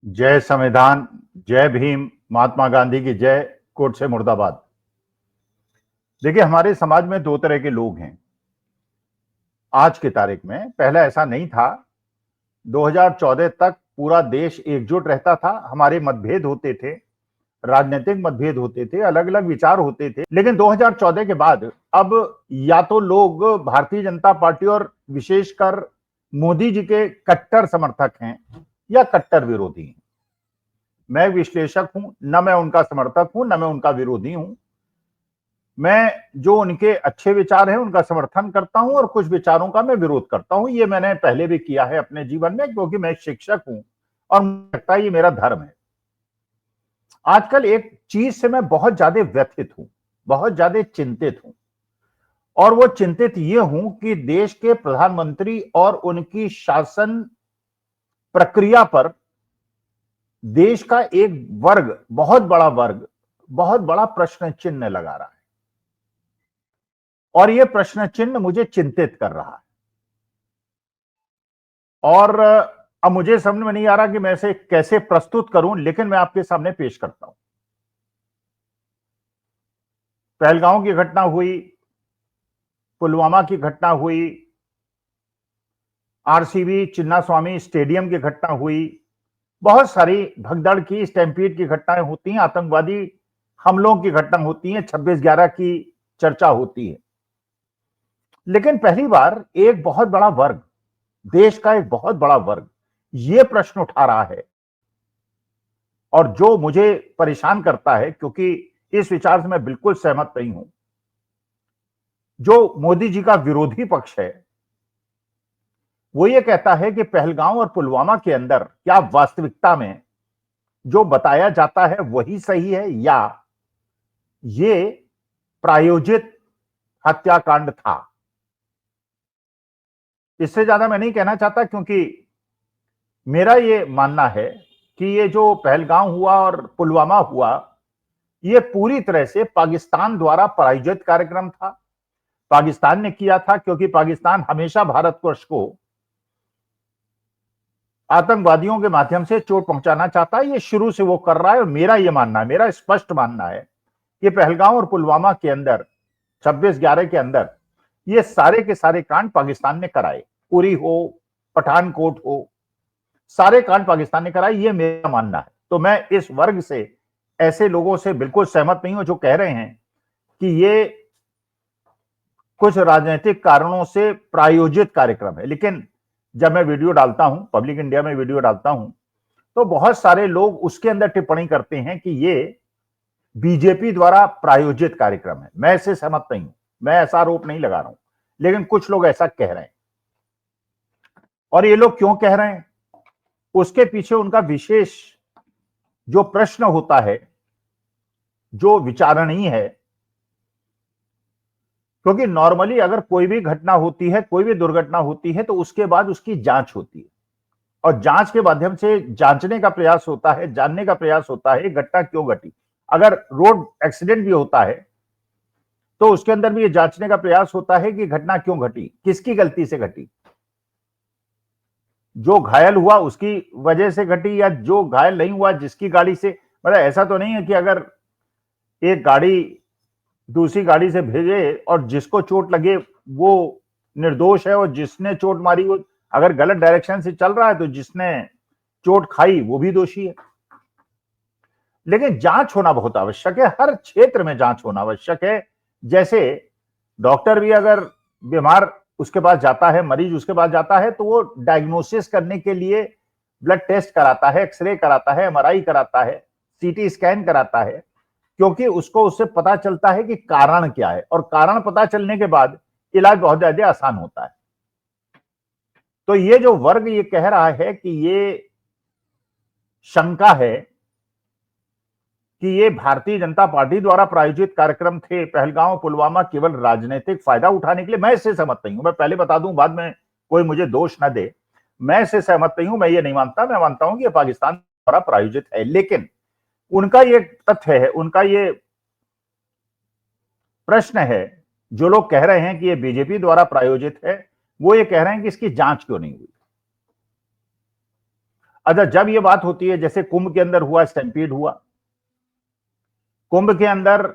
जय संविधान, जय भीम, महात्मा गांधी की जय, कोट से मुर्दाबाद। देखिए, हमारे समाज में दो तरह के लोग हैं आज की तारीख में। पहले ऐसा नहीं था। 2014 तक पूरा देश एकजुट रहता था। हमारे मतभेद होते थे, राजनीतिक मतभेद होते थे, अलग अलग विचार होते थे। लेकिन 2014 के बाद अब या तो लोग भारतीय जनता पार्टी और विशेषकर मोदी जी के कट्टर समर्थक हैं या कट्टर विरोधी हैं। मैं विश्लेषक हूं, न मैं उनका समर्थक हूं, न मैं उनका विरोधी हूं। मैं जो उनके अच्छे विचार हैं उनका समर्थन करता हूं और कुछ विचारों का मैं विरोध करता हूं। ये मैंने पहले भी किया है अपने जीवन में, क्योंकि मैं शिक्षक हूं और मुझे लगता है ये मेरा धर्म है। आजकल एक चीज से मैं बहुत ज्यादा व्यथित हूं, बहुत ज्यादा चिंतित हूं, और वो चिंतित ये हूं कि देश के प्रधानमंत्री और उनकी शासन प्रक्रिया पर देश का एक वर्ग, बहुत बड़ा वर्ग, बहुत बड़ा प्रश्न चिन्ह लगा रहा है। और यह प्रश्न चिन्ह मुझे चिंतित कर रहा है। और अब मुझे समझ में नहीं आ रहा कि मैं इसे कैसे प्रस्तुत करूं, लेकिन मैं आपके सामने पेश करता हूं। पहलगांव की घटना हुई, पुलवामा की घटना हुई, आरसीबी चिन्नास्वामी स्टेडियम की घटना हुई, बहुत सारी भगदड़ की, स्टैंपीड की घटनाएं होती हैं, आतंकवादी हमलों की घटना होती हैं, 26/11 की चर्चा होती है। लेकिन पहली बार एक बहुत बड़ा वर्ग, देश का एक बहुत बड़ा वर्ग यह प्रश्न उठा रहा है, और जो मुझे परेशान करता है, क्योंकि इस विचार से मैं बिल्कुल सहमत नहीं हूं। जो मोदी जी का विरोधी पक्ष है वो ये कहता है कि पहलगांव और पुलवामा के अंदर क्या वास्तविकता में जो बताया जाता है वही सही है, या ये प्रायोजित हत्याकांड था। इससे ज्यादा मैं नहीं कहना चाहता, क्योंकि मेरा ये मानना है कि ये जो पहलगांव हुआ और पुलवामा हुआ, ये पूरी तरह से पाकिस्तान द्वारा प्रायोजित कार्यक्रम था। पाकिस्तान ने किया था, क्योंकि पाकिस्तान हमेशा भारतवर्ष को आतंकवादियों के माध्यम से चोट पहुंचाना चाहता है। ये शुरू से वो कर रहा है, और मेरा ये मानना है, मेरा स्पष्ट मानना है कि पहलगांव और पुलवामा के अंदर, 26/11 के अंदर, ये सारे के सारे कांड पाकिस्तान ने कराए। उरी हो, पठानकोट हो, सारे कांड पाकिस्तान ने कराए, ये मेरा मानना है। तो मैं इस वर्ग से, ऐसे लोगों से बिल्कुल सहमत नहीं हूं जो कह रहे हैं कि ये कुछ राजनीतिक कारणों से प्रायोजित कार्यक्रम है। लेकिन जब मैं वीडियो डालता हूं, पब्लिक इंडिया में वीडियो डालता हूं, तो बहुत सारे लोग उसके अंदर टिप्पणी करते हैं कि ये बीजेपी द्वारा प्रायोजित कार्यक्रम है। मैं इससे सहमत नहीं हूं, मैं ऐसा आरोप नहीं लगा रहा हूं, लेकिन कुछ लोग ऐसा कह रहे हैं। और ये लोग क्यों कह रहे हैं, उसके पीछे उनका विशेष जो प्रश्न होता है, जो विचारणीय है। क्योंकि नॉर्मली अगर कोई भी घटना होती है, कोई भी दुर्घटना होती है, तो उसके बाद उसकी जांच होती है, और जांच के माध्यम से जांचने का प्रयास होता है, जानने का प्रयास होता है घटना क्यों घटी। अगर रोड एक्सीडेंट भी होता है तो उसके अंदर भी ये जांचने का प्रयास होता है कि घटना क्यों घटी, किसकी गलती से घटी। जो घायल हुआ उसकी वजह से घटी, या जो घायल नहीं हुआ जिसकी गाड़ी से। मतलब ऐसा तो नहीं है कि अगर एक गाड़ी दूसरी गाड़ी से भेजे और जिसको चोट लगे वो निर्दोष है, और जिसने चोट मारी वो अगर गलत डायरेक्शन से चल रहा है तो जिसने चोट खाई वो भी दोषी है। लेकिन जांच होना बहुत आवश्यक है, हर क्षेत्र में जांच होना आवश्यक है। जैसे डॉक्टर भी अगर बीमार उसके पास जाता है, मरीज उसके पास जाता है, तो वो डायग्नोसिस करने के लिए ब्लड टेस्ट कराता है, एक्सरे कराता है, एमआरआई कराता है, सीटी स्कैन कराता है, क्योंकि उसको उससे पता चलता है कि कारण क्या है, और कारण पता चलने के बाद इलाज बहुत ज्यादा आसान होता है। तो ये जो वर्ग ये कह रहा है कि ये शंका है कि ये भारतीय जनता पार्टी द्वारा प्रायोजित कार्यक्रम थे, पहलगांव पुलवामा केवल राजनीतिक फायदा उठाने के लिए, मैं इससे सहमत नहीं हूं। मैं पहले बता दूं, बाद में कोई मुझे दोष न दे, मैं इससे सहमत नहीं हूं। मैं ये नहीं मानता, मैं मानता हूं कि ये पाकिस्तान द्वारा प्रायोजित है। लेकिन उनका ये तथ्य है, उनका ये प्रश्न है, जो लोग कह रहे हैं कि ये बीजेपी द्वारा प्रायोजित है, वो ये कह रहे हैं कि इसकी जांच क्यों नहीं हुई। अच्छा, जब ये बात होती है, जैसे कुंभ के अंदर हुआ, स्टैम्पीड हुआ, कुंभ के अंदर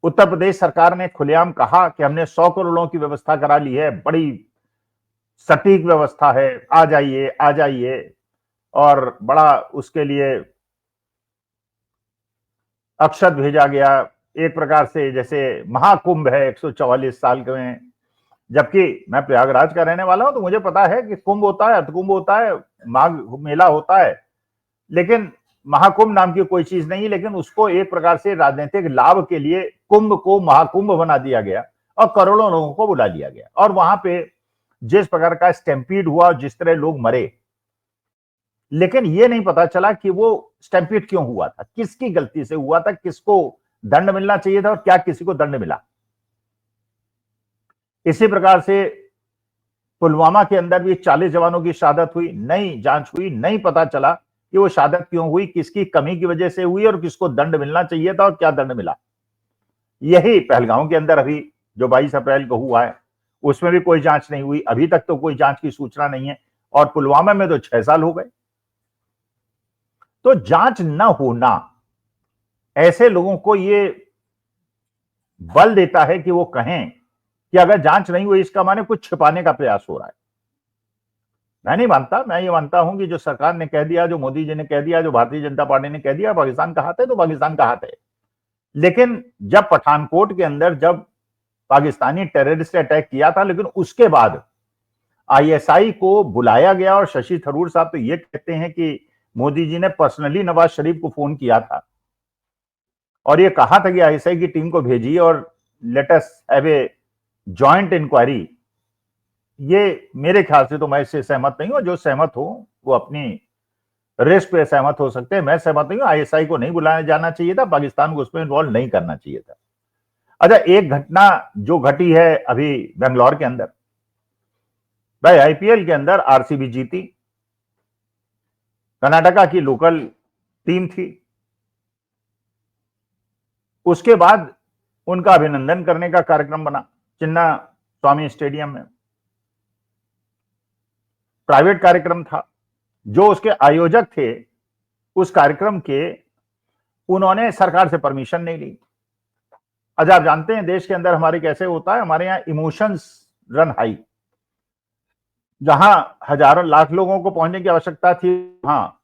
उत्तर प्रदेश सरकार ने खुलेआम कहा कि हमने 100 करोड़ों की व्यवस्था करा ली है, बड़ी सटीक व्यवस्था है, आ जाइए आ जाइए, और बड़ा उसके लिए अक्षत भेजा गया, एक प्रकार से जैसे महाकुंभ है 144 साल के में। जबकि मैं प्रयागराज का रहने वाला हूं, तो मुझे पता है कि कुंभ होता है, अर्धकुंभ होता है, माघ मेला होता है, लेकिन महाकुंभ नाम की कोई चीज नहीं। लेकिन उसको एक प्रकार से राजनीतिक लाभ के लिए कुंभ को महाकुंभ बना दिया गया और करोड़ों लोगों को बुला लिया गया। और वहां पे जिस प्रकार का स्टैम्पीड हुआ, जिस तरह लोग मरे, लेकिन ये नहीं पता चला कि वो स्टैम्पीड क्यों हुआ था, किसकी गलती से हुआ था, किसको दंड मिलना चाहिए था और क्या किसी को दंड मिला। इसी प्रकार से पुलवामा के अंदर भी 40 जवानों की शहादत हुई, नई जांच हुई, नहीं पता चला कि वो शहादत क्यों हुई, किसकी कमी की वजह से हुई और किसको दंड मिलना चाहिए था और क्या दंड मिला। यही पहलगांव के अंदर अभी जो 22 अप्रैल को हुआ है, उसमें भी कोई जांच नहीं हुई, अभी तक तो कोई जांच की सूचना नहीं है। और पुलवामा में तो 6 साल हो गए। तो जांच न होना ऐसे लोगों को ये बल देता है कि वो कहें कि अगर जांच नहीं हुई, इसका माने कुछ छिपाने का प्रयास हो रहा है। मैं नहीं मानता, मैं ये मानता हूं कि जो सरकार ने कह दिया, जो मोदी जी ने कह दिया, जो भारतीय जनता पार्टी ने कह दिया, पाकिस्तान का हाथ है तो पाकिस्तान का हाथ है। लेकिन जब पठानकोट के अंदर जब पाकिस्तानी टेररिस्ट अटैक किया था, लेकिन उसके बाद आईएसआई को बुलाया गया और शशि थरूर साहब तो ये कहते हैं कि मोदी जी ने पर्सनली नवाज शरीफ को फोन किया था और ये कहा था कि आईएसआई की टीम को भेजिए और let us have a joint inquiry. ये मेरे ख्याल से तो मैं इससे सहमत नहीं हूं। जो सहमत हो वो अपनी रिस्क पे सहमत हो सकते हैं, मैं सहमत नहीं हूं। आईएसआई को नहीं बुलाया जाना चाहिए था, पाकिस्तान को उसमें इन्वॉल्व नहीं करना चाहिए था। अच्छा, एक घटना जो घटी है अभी बेंगलोर के अंदर, भाई आईपीएल के अंदर आरसीबी जीती, कर्नाटका की लोकल टीम थी, उसके बाद उनका अभिनंदन करने का कार्यक्रम बना चिन्ना स्वामी स्टेडियम में। प्राइवेट कार्यक्रम था, जो उसके आयोजक थे उस कार्यक्रम के, उन्होंने सरकार से परमिशन नहीं ली। अच्छा, आप जानते हैं देश के अंदर हमारे कैसे होता है, हमारे यहां इमोशंस रन हाई। जहां हजारों लाख लोगों को पहुंचने की आवश्यकता थी, हाँ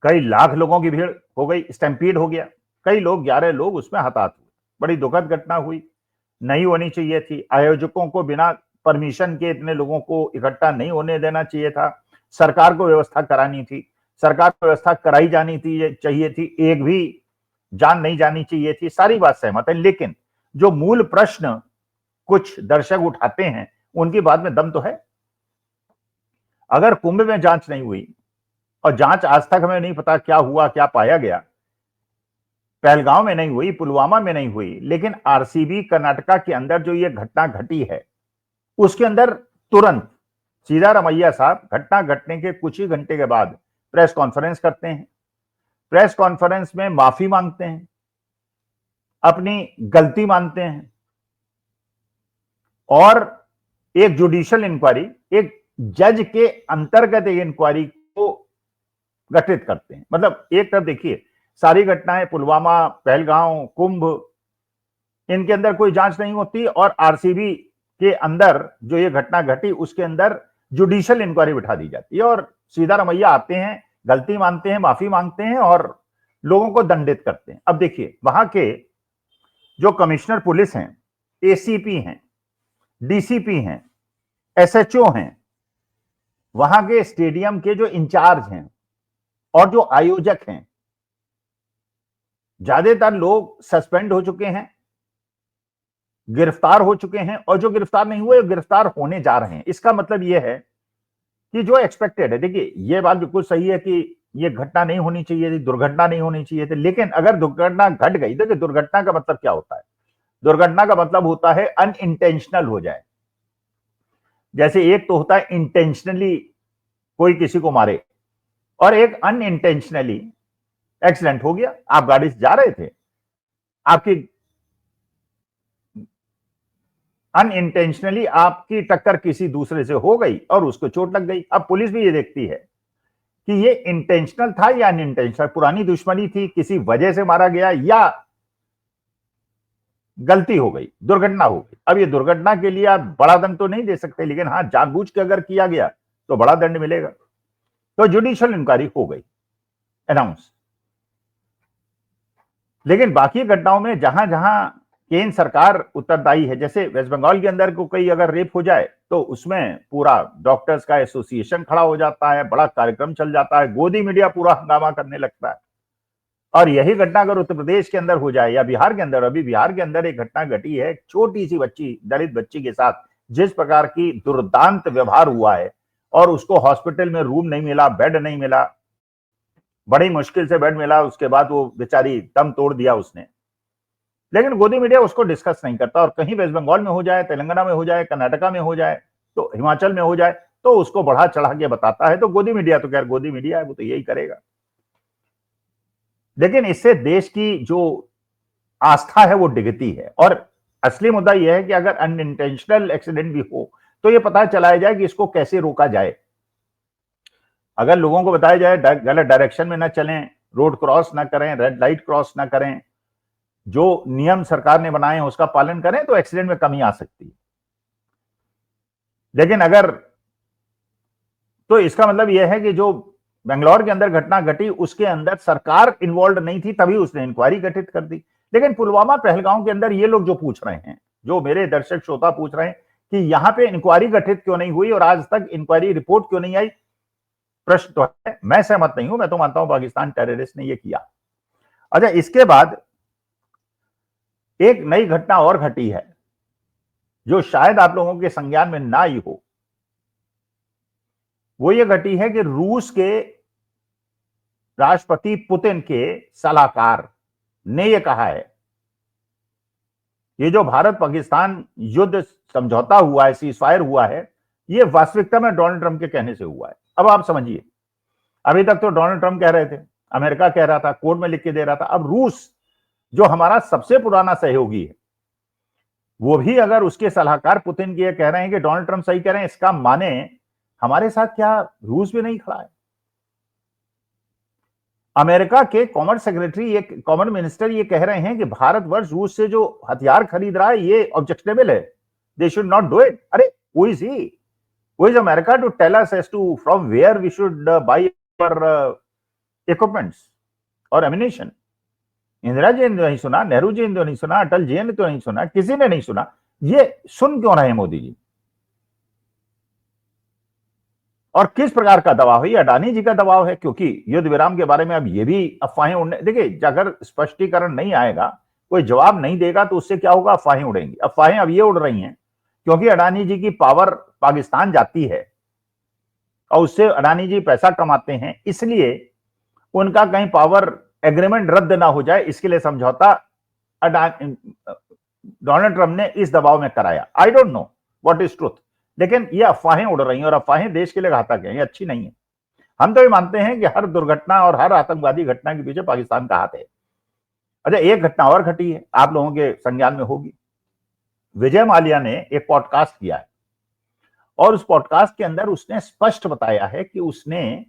कई लाख लोगों की भीड़ हो गई, स्टैम्पीड हो गया, कई लोग 11 लोग उसमें हताहत हुए। बड़ी दुखद घटना हुई, नहीं होनी चाहिए थी। आयोजकों को बिना परमिशन के इतने लोगों को इकट्ठा नहीं होने देना चाहिए था। सरकार को व्यवस्था करानी थी, सरकार को व्यवस्था कराई जानी थी, चाहिए थी, एक भी जान नहीं जानी चाहिए थी। सारी बात सहमत है, लेकिन जो मूल प्रश्न कुछ दर्शक उठाते हैं उनकी बात में दम तो है। अगर कुंभ में जांच नहीं हुई, और जांच आज तक हमें नहीं पता क्या हुआ, क्या पाया गया, पहलगांव में नहीं हुई, पुलवामा में नहीं हुई, लेकिन आरसीबी कर्नाटका के अंदर जो ये घटना घटी है, उसके अंदर तुरंत सिद्धारमैया साहब घटना घटने के कुछ ही घंटे के बाद प्रेस कॉन्फ्रेंस करते हैं। प्रेस कॉन्फ्रेंस में माफी मांगते हैं, अपनी गलती मानते हैं और एक जुडिशियल इंक्वायरी, एक जज के अंतर्गत एक इंक्वायरी को गठित करते हैं। मतलब एक तरफ देखिए, सारी घटनाएं पुलवामा, पहलगांव, कुंभ, इनके अंदर कोई जांच नहीं होती और आरसीबी के अंदर जो ये घटना घटी उसके अंदर जुडिशियल इंक्वायरी बिठा दी जाती है और सिद्धारमैया आते हैं, गलती मानते हैं, माफी मांगते हैं और लोगों को दंडित करते हैं। अब देखिए, वहां के जो कमिश्नर पुलिस हैं, एसीपी हैं, डीसीपी हैं, एसएचओ हैं, वहां के स्टेडियम के जो इंचार्ज हैं और जो आयोजक हैं, ज्यादातर लोग सस्पेंड हो चुके हैं, गिरफ्तार हो चुके हैं, और जो गिरफ्तार नहीं हुए गिरफ्तार होने जा रहे हैं। इसका मतलब यह है कि जो एक्सपेक्टेड है, देखिए यह बात बिल्कुल सही है कि यह घटना नहीं होनी चाहिए थी, दुर्घटना नहीं होनी चाहिए थी, लेकिन अगर दुर्घटना घट गई, देखिए दुर्घटना का मतलब क्या होता है, दुर्घटना का मतलब होता है अनइंटेंशनल हो जाए। जैसे एक तो होता है इंटेंशनली कोई किसी को मारे, और एक अनइंटेंशनली एक्सीडेंट हो गया, आप गाड़ी से जा रहे थे, आपकी अनइंटेंशनली आपकी टक्कर किसी दूसरे से हो गई और उसको चोट लग गई। अब पुलिस भी ये देखती है कि ये इंटेंशनल था या अनइंटेंशनल, पुरानी दुश्मनी थी, किसी वजह से मारा गया या गलती हो गई, दुर्घटना हो गई। अब ये दुर्घटना के लिए आप बड़ा दंड तो नहीं दे सकते, लेकिन हाँ जानबूझ के अगर किया गया तो बड़ा दंड मिलेगा। तो जुडिशियल इंक्वायरी हो गई, अनाउंस। लेकिन बाकी घटनाओं में जहां जहां केंद्र सरकार उत्तरदायी है, जैसे वेस्ट बंगाल के अंदर को कई अगर रेप हो जाए तो उसमें पूरा डॉक्टर्स का एसोसिएशन खड़ा हो जाता है, बड़ा कार्यक्रम चल जाता है, गोदी मीडिया पूरा हंगामा करने लगता है। और यही घटना अगर उत्तर प्रदेश के अंदर हो जाए या बिहार के अंदर, अभी बिहार के अंदर एक घटना घटी है, छोटी सी बच्ची, दलित बच्ची के साथ जिस प्रकार की दुर्दांत व्यवहार हुआ है, और उसको हॉस्पिटल में रूम नहीं मिला, बेड नहीं मिला, बड़ी मुश्किल से बेड मिला, उसके बाद वो बेचारी दम तोड़ दिया उसने। लेकिन गोदी मीडिया उसको डिस्कस नहीं करता, और कहीं वेस्ट बंगाल में हो जाए, तेलंगाना में हो जाए, कर्नाटका में हो जाए, तो हिमाचल में हो जाए, तो उसको बढ़ा चढ़ा के बताता है। तो गोदी मीडिया तो खैर गोदी मीडिया है, वो तो यही करेगा। लेकिन इससे देश की जो आस्था है वो डिगती है। और असली मुद्दा यह है कि अगर अनइंटेंशनल एक्सीडेंट भी हो तो यह पता चलाया जाए कि इसको कैसे रोका जाए। अगर लोगों को बताया जाए गलत डायरेक्शन में ना चलें, रोड क्रॉस ना करें, रेड लाइट क्रॉस ना करें, जो नियम सरकार ने बनाए हैं उसका पालन करें, तो एक्सीडेंट में कमी आ सकती है। लेकिन अगर, तो इसका मतलब यह है कि जो बेंगलोर के अंदर घटना घटी उसके अंदर सरकार इन्वॉल्व नहीं थी, तभी उसने इंक्वायरी गठित कर दी। लेकिन पुलवामा पहलगांव के अंदर ये लोग जो पूछ रहे हैं, जो मेरे दर्शक श्रोता पूछ रहे हैं कि यहां पे इंक्वायरी गठित क्यों नहीं हुई और आज तक इंक्वायरी रिपोर्ट क्यों नहीं आई, प्रश्न तो है। मैं सहमत नहीं हूं, मैं तो मानता हूं पाकिस्तान टेररिस्ट ने ये किया। अच्छा, इसके बाद एक नई घटना और घटी है जो शायद आप लोगों के संज्ञान में ना आई हो। वो ये घटी है कि रूस के राष्ट्रपति पुतिन के सलाहकार ने यह कहा है, ये जो भारत पाकिस्तान युद्ध समझौता हुआ है, सीजफायर हुआ है, ये वास्तविकता में डोनाल्ड ट्रंप के कहने से हुआ है। अब आप समझिए, अभी तक तो डोनाल्ड ट्रंप कह रहे थे, अमेरिका कह रहा था, कोर्ट में लिख के दे रहा था, अब रूस जो हमारा सबसे पुराना सहयोगी है, वो भी अगर उसके सलाहकार पुतिन की कह रहे हैं कि डोनाल्ड ट्रंप सही कह रहे हैं, इसका माने हमारे साथ क्या रूस भी नहीं खड़ा है? अमेरिका के कॉमर्स सेक्रेटरी, ये कॉमर्स मिनिस्टर ये कह रहे हैं कि भारतवर्ष रूस से जो हथियार खरीद रहा है ये ऑब्जेक्शनेबल है, they should not do it. अरे who is he, who is America to tell us as to from where we should buy our equipments और एमिनेशन? इंदिरा जी ने नहीं सुना, नेहरू जी ने तो नहीं सुना, अटल जी ने तो नहीं सुना, किसी ने नहीं सुना। ये सुन क्यों रहे हैं मोदी जी? और किस प्रकार का दबाव है? ये अडानी जी का दबाव है, क्योंकि युद्ध विराम के बारे में अब ये भी अफवाहें उड़ने, देखिए अगर स्पष्टीकरण नहीं आएगा, कोई जवाब नहीं देगा, तो उससे क्या होगा? अफवाहें उड़ेंगी। अफवाहें अब ये उड़ रही हैं क्योंकि अडानी जी की पावर पाकिस्तान जाती है और उससे अडानी जी पैसा कमाते हैं, इसलिए उनका कहीं पावर एग्रीमेंट रद्द ना हो जाए, इसके लिए समझौता डोनाल्ड ट्रंप ने इस दबाव में कराया। I don't know what is truth, लेकिन ये अफवाहें उड़ रही हैं और अफवाहें देश के लिए घातक हैं, ये अच्छी नहीं है। हम तो ये मानते हैं कि हर दुर्घटना और हर आतंकवादी घटना के पीछे पाकिस्तान का हाथ है। अच्छा, एक घटना और घटी है, आप लोगों के संज्ञान में होगी। विजय माल्या ने एक पॉडकास्ट किया है और उस पॉडकास्ट के अंदर उसने स्पष्ट बताया है कि उसने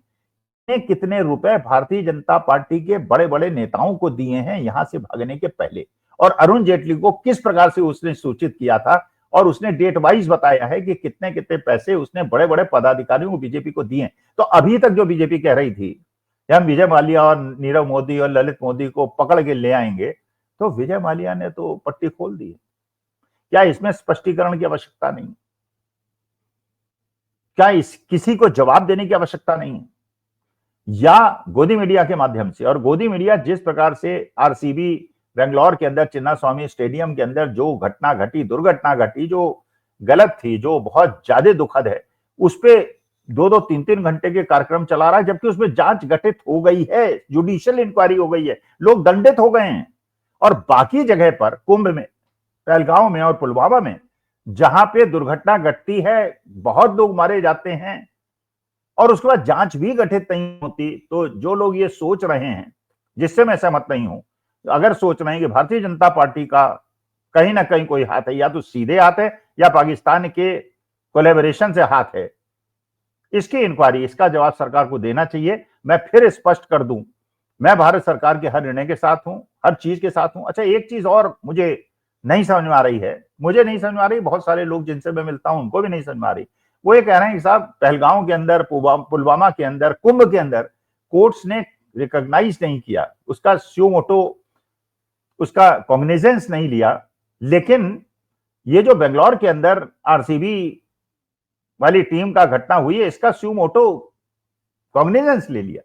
कितने रुपए भारतीय जनता पार्टी के बड़े बड़े नेताओं को दिए हैं यहां से भागने के पहले, और अरुण जेटली को किस प्रकार से उसने सूचित किया था, और उसने डेट वाइज बताया है कि कितने कितने पैसे उसने बड़े बड़े पदाधिकारियों को, बीजेपी को दिए। तो अभी तक जो बीजेपी कह रही थी कि हम विजय माल्या और नीरव मोदी और ललित मोदी को पकड़ के ले आएंगे, तो विजय माल्या ने तो पट्टी खोल दी। क्या इसमें स्पष्टीकरण की आवश्यकता नहीं? क्या इस किसी को जवाब देने की आवश्यकता नहीं? या गोदी मीडिया के माध्यम से, और गोदी मीडिया जिस प्रकार से आरसीबी बेंगलोर के अंदर चिन्ना स्वामी स्टेडियम के अंदर जो घटना घटी, दुर्घटना घटी, जो गलत थी, जो बहुत ज्यादा दुखद है, उस पे 2-2, 3-3 घंटे के कार्यक्रम चला रहा है, जबकि उसमें जांच गठित हो गई है, जुडिशियल इंक्वायरी हो गई है, लोग दंडित हो गए हैं। और बाकी जगह पर, कुंभ में, पहलगांव में और पुलवामा में, जहां पे दुर्घटना घटती है, बहुत लोग मारे जाते हैं और उसके बाद जांच भी गठित नहीं होती, तो जो लोग ये सोच रहे हैं, जिससे मैं सहमत नहीं हूं, अगर सोच रहे हैं कि भारतीय जनता पार्टी का कहीं ना कहीं कोई हाथ है, या तो सीधे हाथ है या पाकिस्तान के कोलैबोरेशन से हाथ है? इसकी इंक्वायरी, इसका जवाब सरकार को देना चाहिए। मैं फिर स्पष्ट कर दूं, मैं भारत सरकार के हर निर्णय के साथ हूं, हर चीज के साथ हूं। अच्छा, एक चीज और मुझे नहीं समझ में आ रही है, मुझे नहीं समझ में आ रही, बहुत सारे लोग जिनसे मैं मिलता हूं उनको भी नहीं समझ में आ रही। वो ये कह रहे हैं कि साहब पहलगांव के अंदर, पुलवामा के अंदर, कुंभ के अंदर कोर्ट्स ने रिकॉग्नाइज नहीं किया, उसका स्यू मोटो, उसका कॉग्निजेंस नहीं लिया। लेकिन ये जो बेंगलोर के अंदर आरसीबी वाली टीम का घटना हुई है, इसका स्यू मोटो कॉग्निजेंस ले लिया।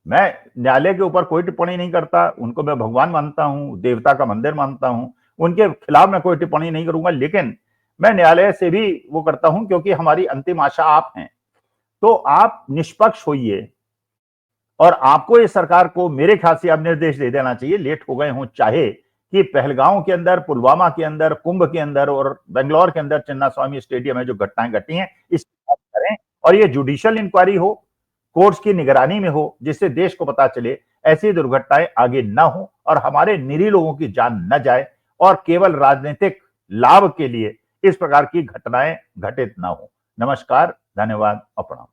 मैं न्यायालय के ऊपर कोई टिप्पणी नहीं करता, उनको मैं भगवान मानता हूं, देवता का मंदिर मानता हूं, उनके खिलाफ मैं कोई टिप्पणी नहीं करूंगा। लेकिन मैं न्यायालय से भी वो करता हूं, क्योंकि हमारी अंतिम आशा आप हैं। तो आप निष्पक्ष होइए, और आपको इस सरकार को मेरे ख्याल से अब निर्देश दे देना चाहिए, लेट हो गए हों चाहे, कि पहलगांव के अंदर, पुलवामा के अंदर, कुंभ के अंदर और बेंगलोर के अंदर चिन्नास्वामी स्टेडियम में जो घटनाएं घटी हैं, इसकी बात करें, और ये जुडिशियल इंक्वायरी हो, कोर्ट्स की निगरानी में हो, जिससे देश को पता चले ऐसी दुर्घटनाएं आगे न हो और हमारे निरीह लोगों की जान न जाए, और केवल राजनीतिक लाभ के लिए इस प्रकार की घटनाएं घटित न हो। नमस्कार, धन्यवाद और प्रणाम।